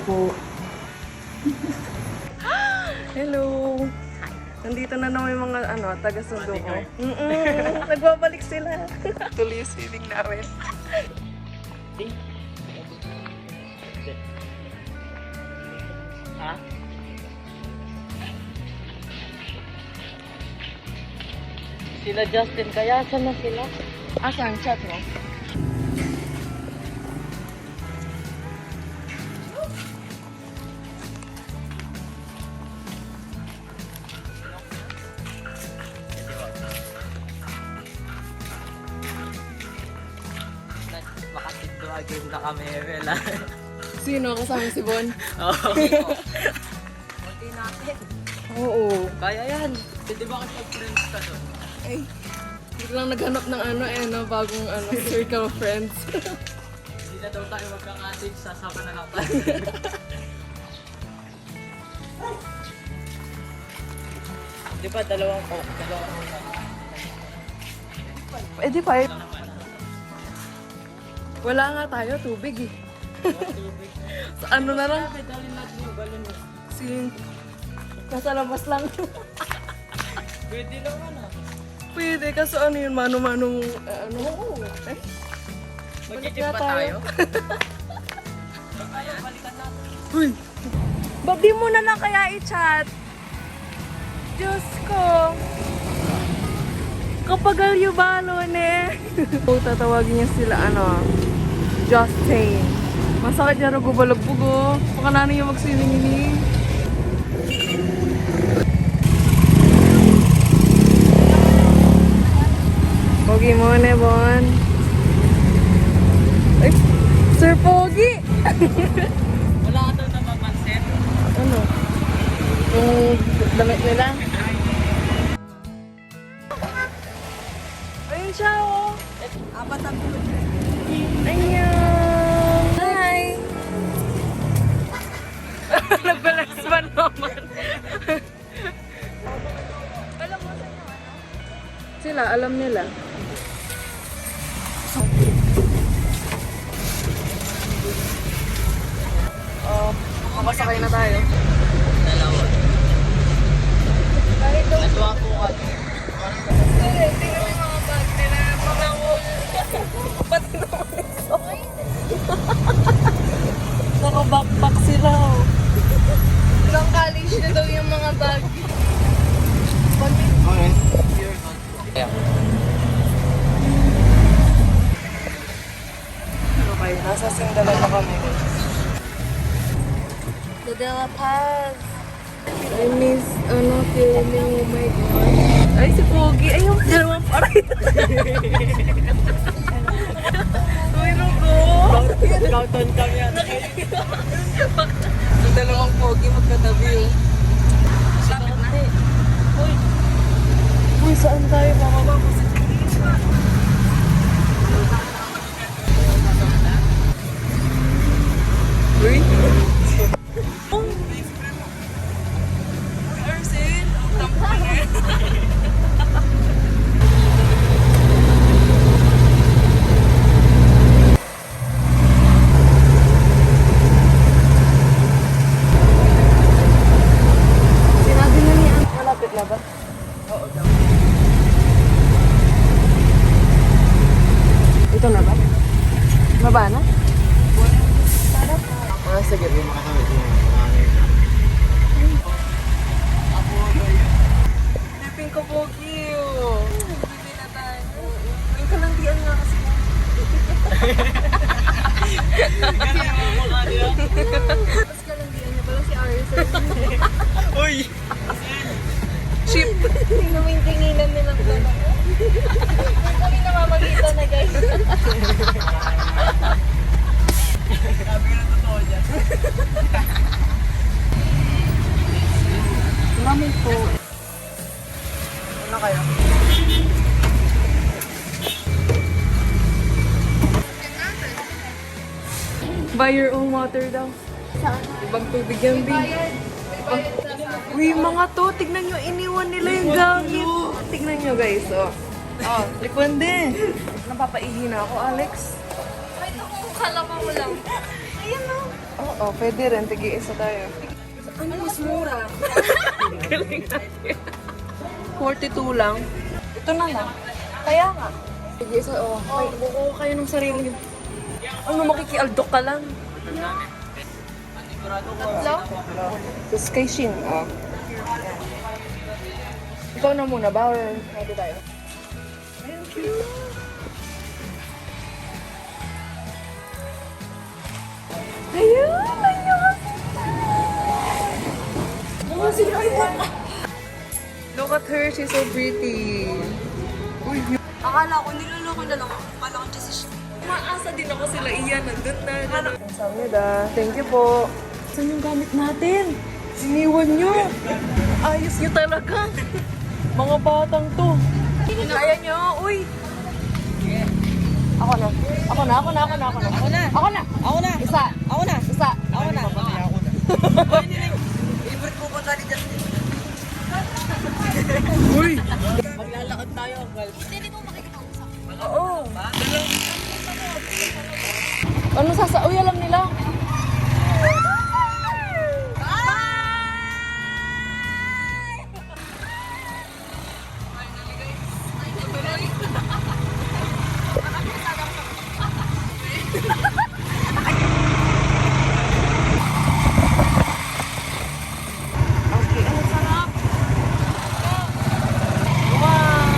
po. Hello! Nandito na naman yung mga taga-sundo ko. Nagbabalik sila. Tuloy yung swimming namin. Ha? Sila Justin, kaya saan na sila? Asan? Chat mo? Makasito agad na kami, Ella. Sino? Kasama si Bon? Oo. Kunti natin. Oo. Kaya yan. Hindi ba kasi pag-friends ka doon? Ay, biglang naghanap ng bagong circle of friends. Hindi na daw tayo magkakatig, sasama na lang tayo. Di ba dalawang Eh di pa wala nga tayo, tubig eh. Sa ano na lang? Dalhin natin yung balon mo. Nasa labas lang. Pwede naman ah. Pwede, kaso ano yun, mano-manong, eh? Magkikip ba tayo? Kaya balikan natin. Uy! Ba't di mo na lang kaya i-chat? Diyos ko! Kapagal yung balon eh! Tatawagin niya sila, Justin. Masakit niya rin gubalagbugo. Baka nanin yung mag-swimming ini. Pogi mo na, Bon. Ay, Sir Pogi! Wala ka daw napapansin. Ano? Yung damit nila? Ayun siya, oh. Apat ang tulog. Annyeong! Hi! Nagbalas pa naman. Sila, alam nila. Makasakay na tayo. Dalawa. Naswa po ka. Tingnan mo yung mga bag nila. Mga wall. Pati naman iso. Naka-backpack sila. Oh. Ilang college na daw yung mga bag. Okay. Okay, nasa Sindalan na kami. The De La Paz. I miss, filming, oh my God. Ay, si Pogi. Ay, yung dalawang paray. Uy, Rugo. Gauton kami yan. Yung dalawang Pogi magkatabi, oh. Lapit na. Uy, saan tayo? Bababa ko sa Uy. Oh. Arsen, ang tampang eh. Sinabi na niya, malapit na ba? Oo daw. Ito na ba? Baba na? Sige, di makasama. Lipin ko Pogi, oh. Bibi na tayo. Yung kalandian nga kasi. Tapos kalandian niya pala si Arsen. Uy! Ship! Tinuming-tinginan nilang dalawa. Kami namamagitan na guys. Sabi ka na totoo dyan. Mami po. Ano kayo? Buy your own water daw. Saan? Ibang tubig yan, Bin. Uy, mga to, tignan nyo, iniwan nila yung gamit. Tignan nyo, guys, oh. Oh, likwande. Napapaihi na ako, Alex. Kala mo lang. Ayan na. Oo, pwede rin. Tigi-isa tayo. Ano mas mura? Galing natin. 42 lang. Ito na lang. Kaya nga. Tigi-isa, oh. Bukuha kayo ng sarili niyo. Ano, makikialdok ka lang. Tatlo? Tapos kay Shin, oh. Ikaw na muna ba? Or pwede tayo? Thank you. Ayun! Ayun! Look at her, she's so pretty. Uy, Akala ko, niloloko na lang ako. Akala ko just siya. maasa din ako sila iyan. Nandun na. Samida, thank you po. Saan yung gamit natin? Siniwan nyo. Ayos nyo talaga. Mga batang to. Kaya nyo, uy. Ako na. Ako na. Isa. Ako na. Isa. Ako na. Favorite ko pa ni Justin. Uy. Maglalakad tayo, Val. Hindi ko makikipag-usap. Oo. Ano sasa? Uy, alam nila. Okay, ang sarap. Wow.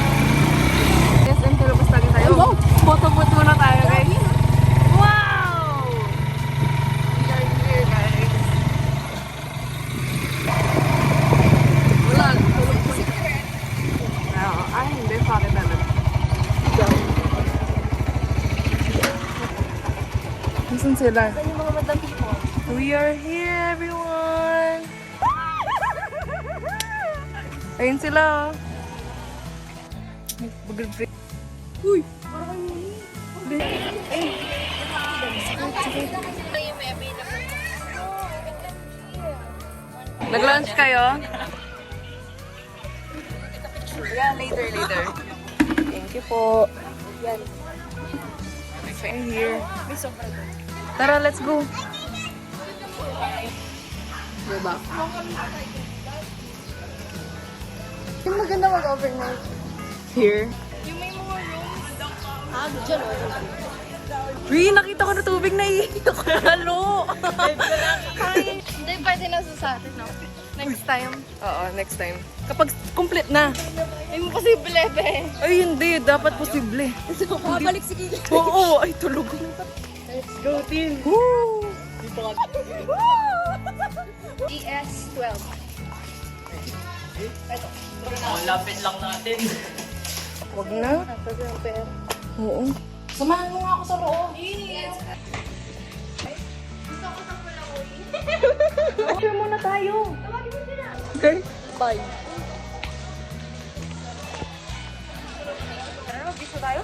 Yes, and pero basta tayo. Photo-photo muna tayo, guys. Wow! We are here, guys. Wala, tulog po. Ay, hindi. Bakit talaga? Nasaan sila? Yung mga madami mo. We are here, everyone! Ayun sila, oh. Mag-break. Uy! Nag-lunch kayo? Yeah, later. Thank you po. Yan. I'm here. Tara, let's go. Diba? Yung maganda mag-overnight. Here. Ah, dyan o. Uy, nakita ko na tubig na iiyak ko lalo. Hindi, pwede na sa atin, no? Next time. Oo, next time. Kapag complete na. Imposible, be. Ay, hindi. Dapat posible. Babalik si Kiki. Oo, ay tulog. Let's go, team. Woo! ES12. Ang lapit lang natin. Wag na. Oo. Samahan mo nga ako sa loob. Picture muna tayo. Okay? Bye. Ano, bisa tayo?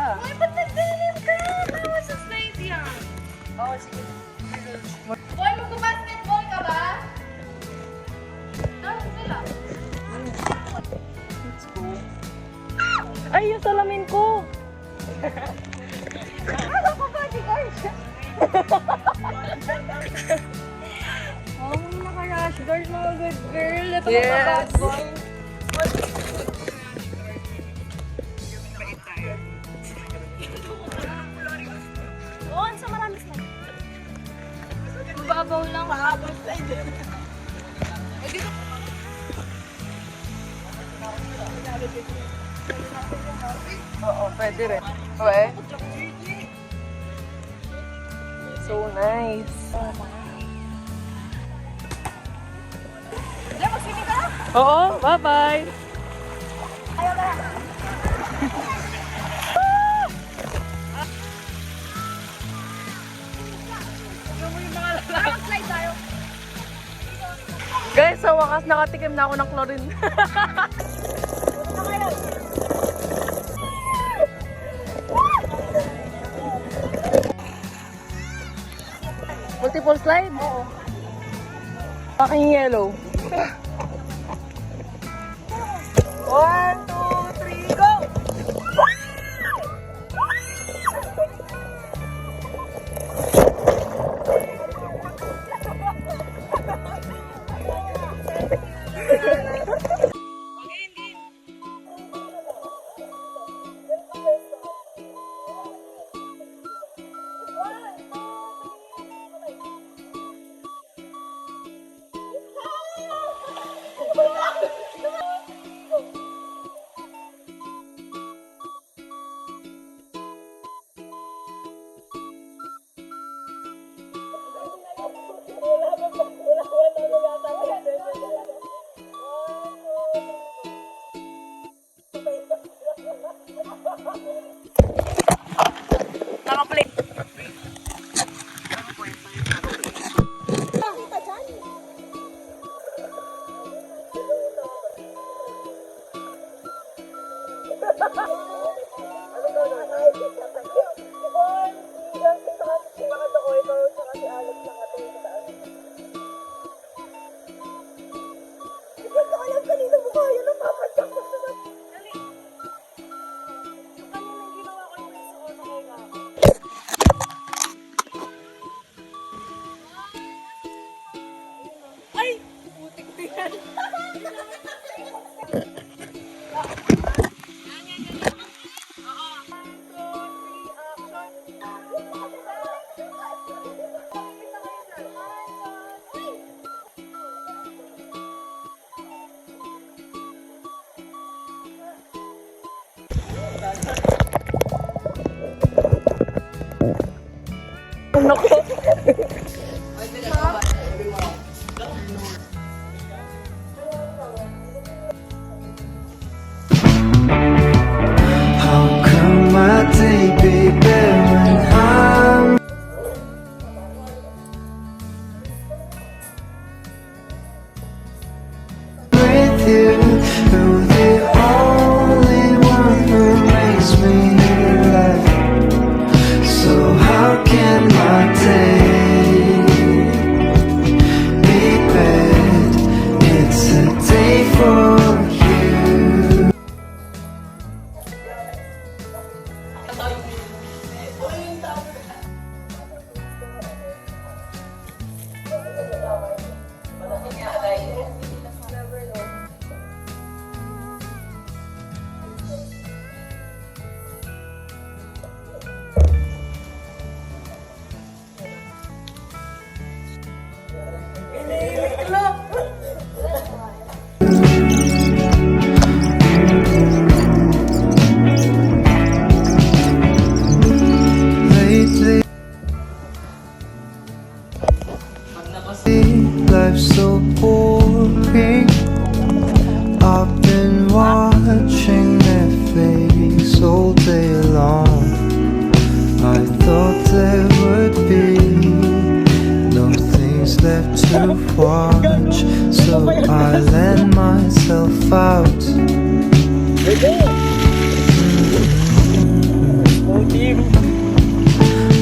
Ay, ba't nagdilim ka? Tawa sa slide yan. Oo, sige. Boy, magka-basketball ka ba? Nasaan sila? Let's go. Ay, yung salamin ko! Ano ko ba, di guard? Oh, naka-rush guard, mga good girl. Ito Yes. bad boy. Oo, sa marami slide. Mababaw lang. Mababaw slide. Oo, pwede rin. Okay? So nice. Diyan, mag-swimming ka? Oo, bye-bye! Ayaw ka. Tara, mag-slide tayo. Guys, sa wakas nakatikim na ako ng chlorine. Multiple slide? Oo. Aking yellow. 1, 2, 3, go! Naka-play. How come my day be better when I'm with you? You're the only one who makes me laugh. So how can my day be bad? It's a day for you. Lately, life's so boring. I've been watching Netflix all day long. I thought there would be no things left to watch, so I let myself out.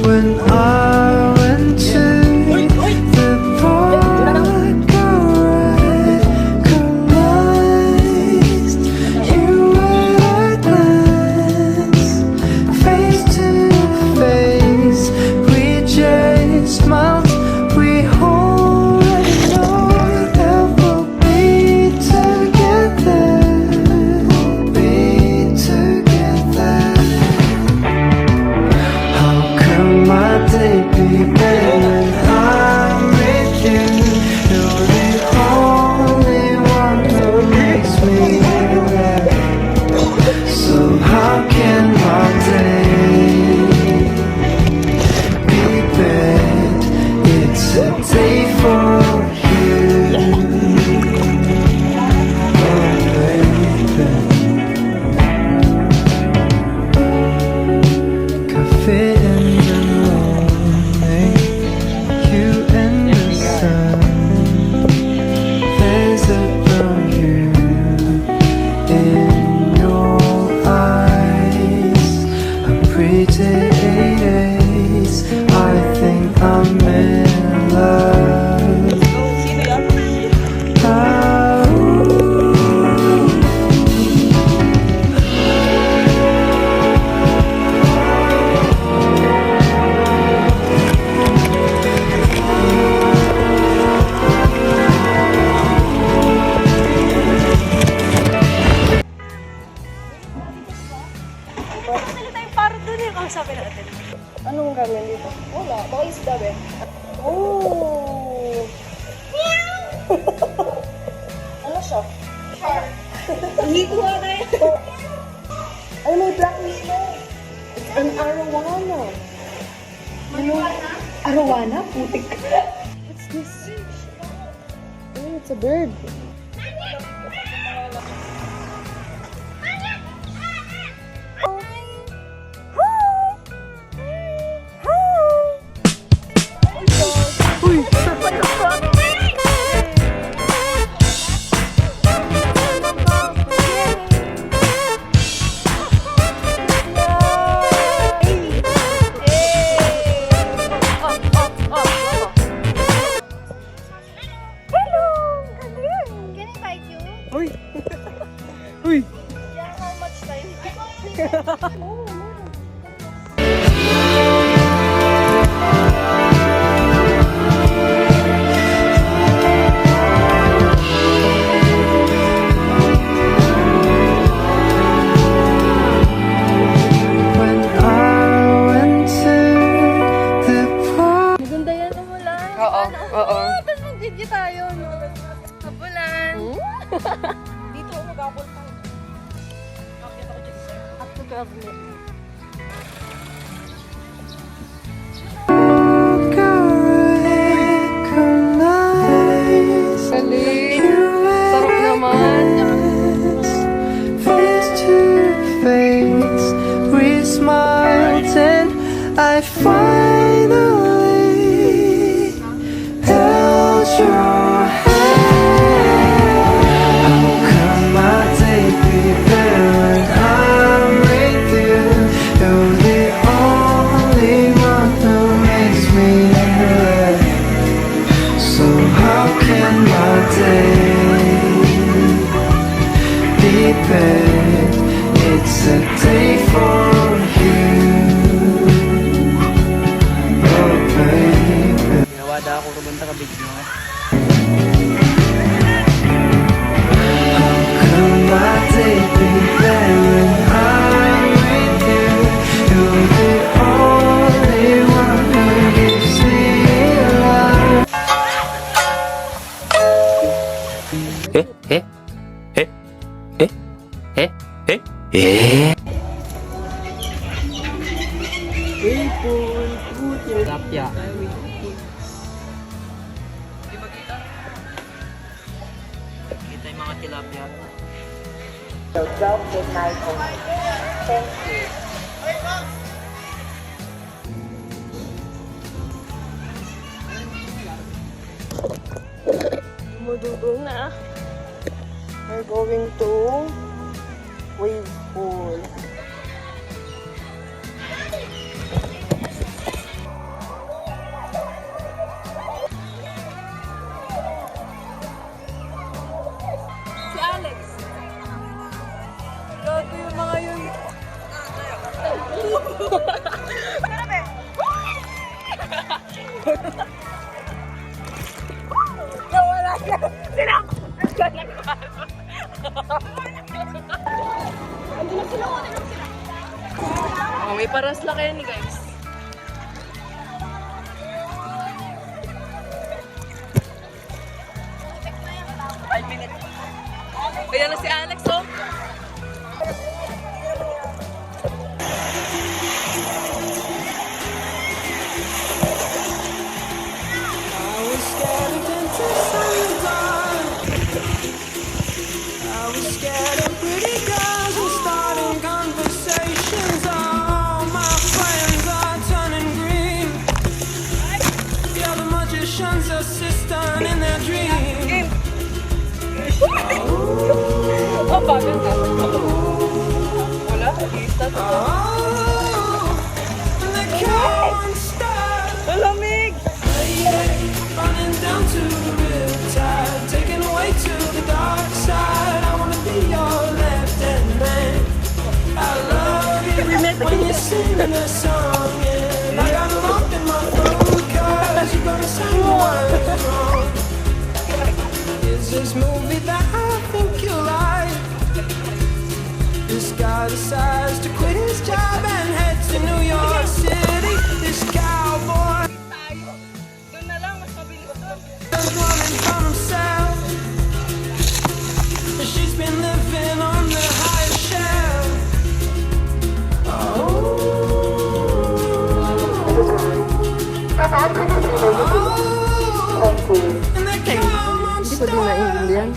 When I went to the park, I recognized you at a glance. Face to face, we just smiled. We already know that we'll be together. We'll be together. How come my day be better when I'm with you? You're the only one who makes me laugh. So how can my day be bad? It's a day for you. Oh baby, cafe in the morning, you and the sun. There's a brown hue in your eyes. A pretty days, I think I'm in love. Ah, ooh. Anong gagawin dito? Wala, baka isda be. Oh! Ano siya? Shark. Hindi ko na yan. Ay, may blacklist mo. It's an arowana. Ano? Arowana? Putik. What's this? Oh, it's a bird. of me. Galing. Sarap naman. Face to face, we smiled and I finally held your hand. How come my day be better when I'm with you? You're the only one who makes me laugh. So how can my day be bad? It's a day for you, oh baby. Nawada ako rumunta ka video nga. How come my day be bad when I'm with you? You're the only one who gives me life. Tilapia. Kita yung mga tilapia. Dumudugong na. We're going to wave pool. Si Alex. Gago yung mga yun. Nawala ka. Oh, may paras lang kayo ni guys. Ayan na si Alex, oh. Assistant in their dream. Oh, bagal ka. Wala, isa to. Oh, and they can't stop. Malamig! Running down to the riptide, taken away to the dark side. I wanna be your left-hand man. I love you when you're singing a song, and I got a lump in my throat 'cause you're gonna sing the words wrong. Is this movie that I think you like? This guy decides to quit his job and head to New York City. This cowboy Doon na lang, mas mabilis doon. is running from himself. She's been living on the highest shelf. And they come on Hindi ko din naiintindihan.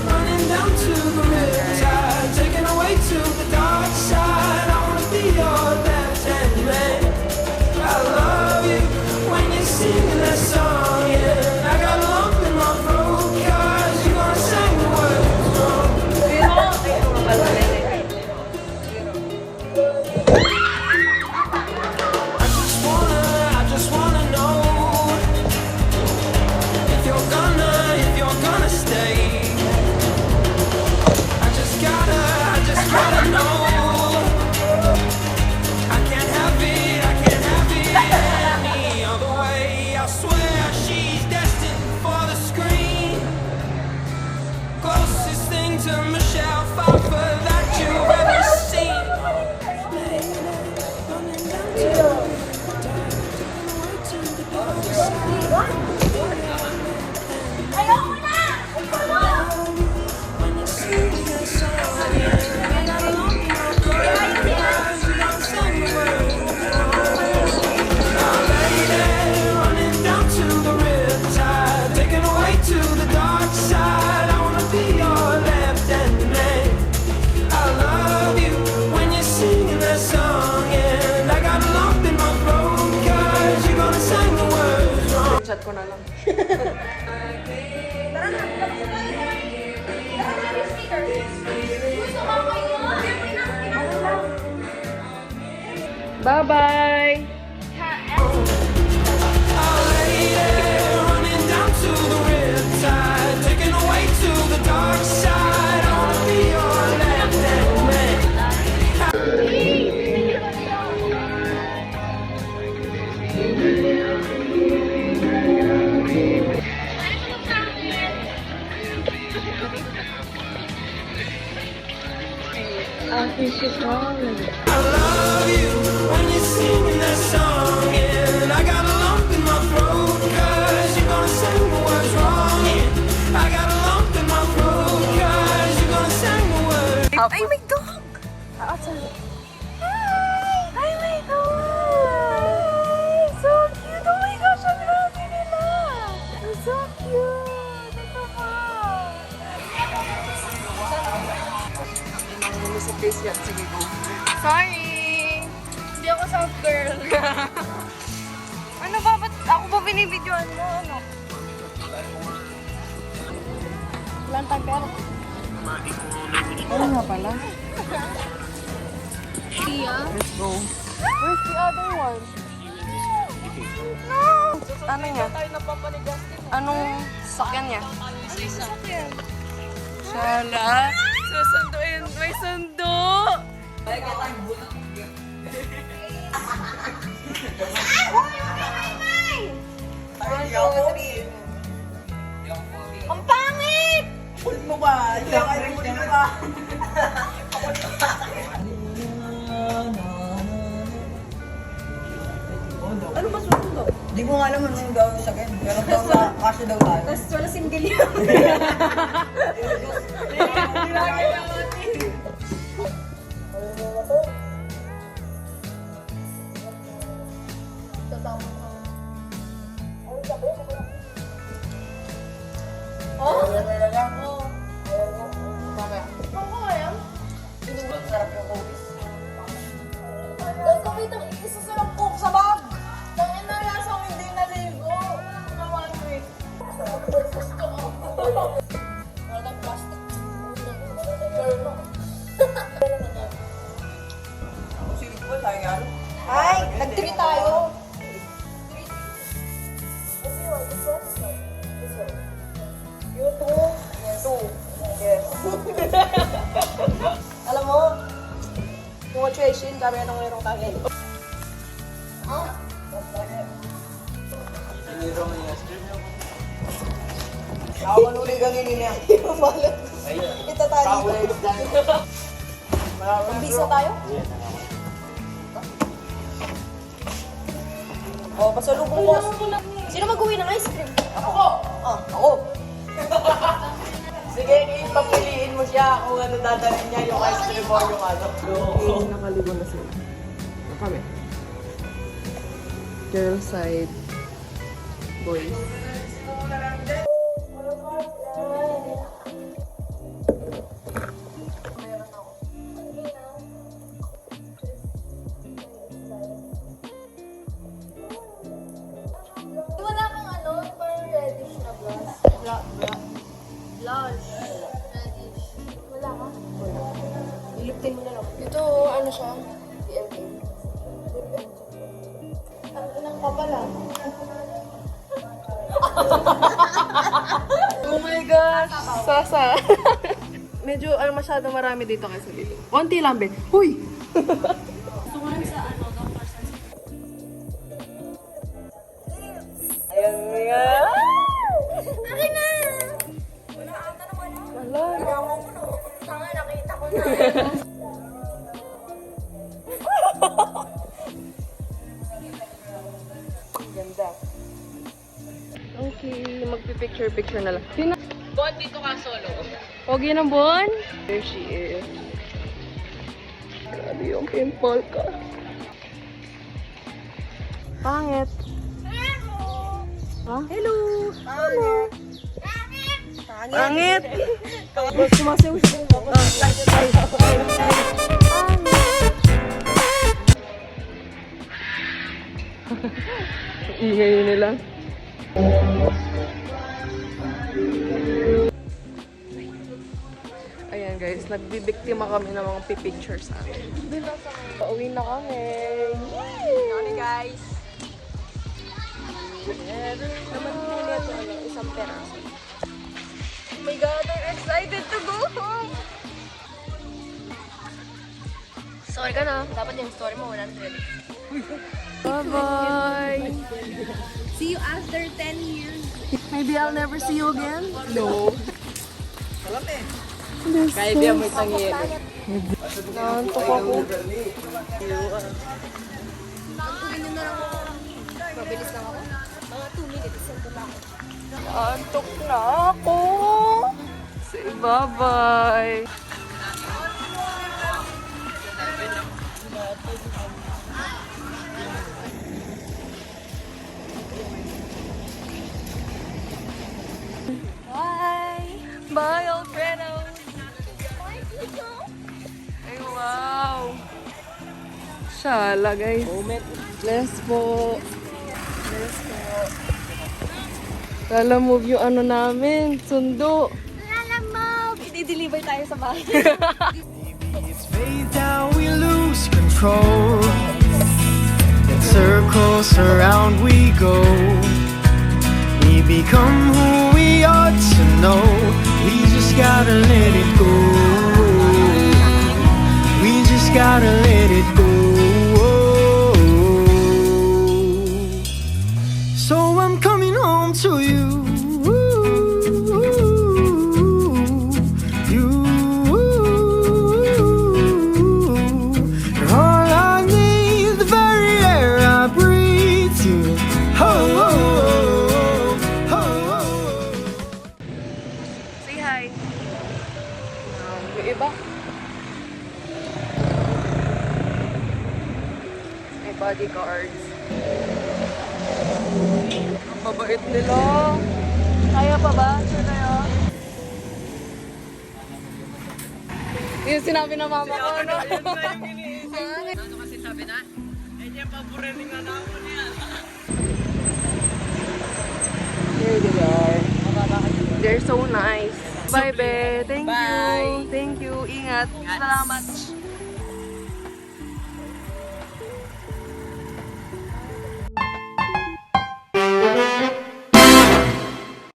running down to the riptide, taken away to the dark side. I wanna be your left-hand man. I love you when you're singing that song, yeah. I got a lump in my throat 'cause you're gonna sing the words wrong. I just wanna know if you're ko na lang. Bye-bye! Running down to the riptide, taken away to the dark side. I wanna be your left-hand man. I love you when you're singing that song, and I got a lump in my throat 'cause you're gonna sing the words wrong. And I got a lump in my throat 'cause you're gonna sing the words. Ay, may dog! Outside. Hi! Ay, my God! So cute! Oh my gosh, ang dami nila! So cute! Ito pa! Ang sa face yan. Sige, go. Sorry! Hindi ako soft girl. Ano ba? Ba't ako ba binibidyoan mo? Ano? Walang tagal. Ano nga pala? Tia? Let's go. Where's the other one? No! Ano niya? Anong sakyan niya? Shala! Susunduin! May sundo! Ang pangit! Hindi ko nga alam anong gawin sa akin. Pero daw sa kasya daw tayo. Tapos wala single yun. Sarap yung cookies. Tapos kami itong isa sa lang coke sa bag. Tangin na lasang hindi naligo. Na 1 week. Gusto mo. Walang plastic. Silip po, tayo nga. Ay, nag-3 tayo. Alam mo, congratulations, dami na nang mayroong tagay. Ako manulig ang niya. Mabalot. Ito tayo. Bisa tayo? O, pasalubong ko. Sino mag-uwi ng ice cream? Ako. Sige, papiliin mo siya kung ano dadalhin niya, yung ice cream o yung ano. Nakaligo na sila. Kami. Girl side. Boys. Wala kang ano, parang reddish na blush. Blush. Reddish. Wala ka? Iliptin mo na lang. Ito, ano siya? BMK. Ang inang ka pala. Oh my gosh! Sasa! Medyo masyado marami dito kaysa dito. Konti lang, be. Huy! Ayan nga! Akin na! Wala ata na wala. Wala. Tanga, nakita ko na. Ganda. Okay, magpipicture-picture na lang. Sino? Bon, dito ka solo. Pogi ng Bon? There she is. Grabe yung pimple ko. Pangit. Ha? Hello! Pangit! Sumasayaw siya. Ingay nila. nagbibiktima kami ng mga pipicture sa amin. Pauwi na kami. Kami guys. Naman po nito isang peraso. Oh my God, I'm excited to go home. Sorry ka na. Dapat yung story mo 100. Bye-bye! See you after 10 years. Maybe I'll never see you again? No. Kaya di mo itang yelo. Naantok ako. Uwi nyo na lang ako. Mabilis lang ako. Mga 2 minutes. Sento na ako. Naantok na ako. Say bye-bye. Bye! Bye, Alfredo! Ay, wow! Shala, guys. Bless po. Bless po. Lala move yung ano namin, sundo. Lalamove! I-deliver tayo sa bahay. It's fade down, we lose control. In circles around we go. We become who we ought to know. We just gotta let it go. We just gotta let it go. So I'm coming home to you. You're all I need, the very air I breathe. You. Say hi. Yung iba. May bodyguards. Ang mabait nila. Kaya pa ba? Sure kayo? Yung sinabi ng mama ko, no? Ano kasi sabi na? Eh, niya paborito nga na ako niya. Here they are. They're so nice. Bye, be. Thank Bye. you. Thank you. Ingat. Salamat.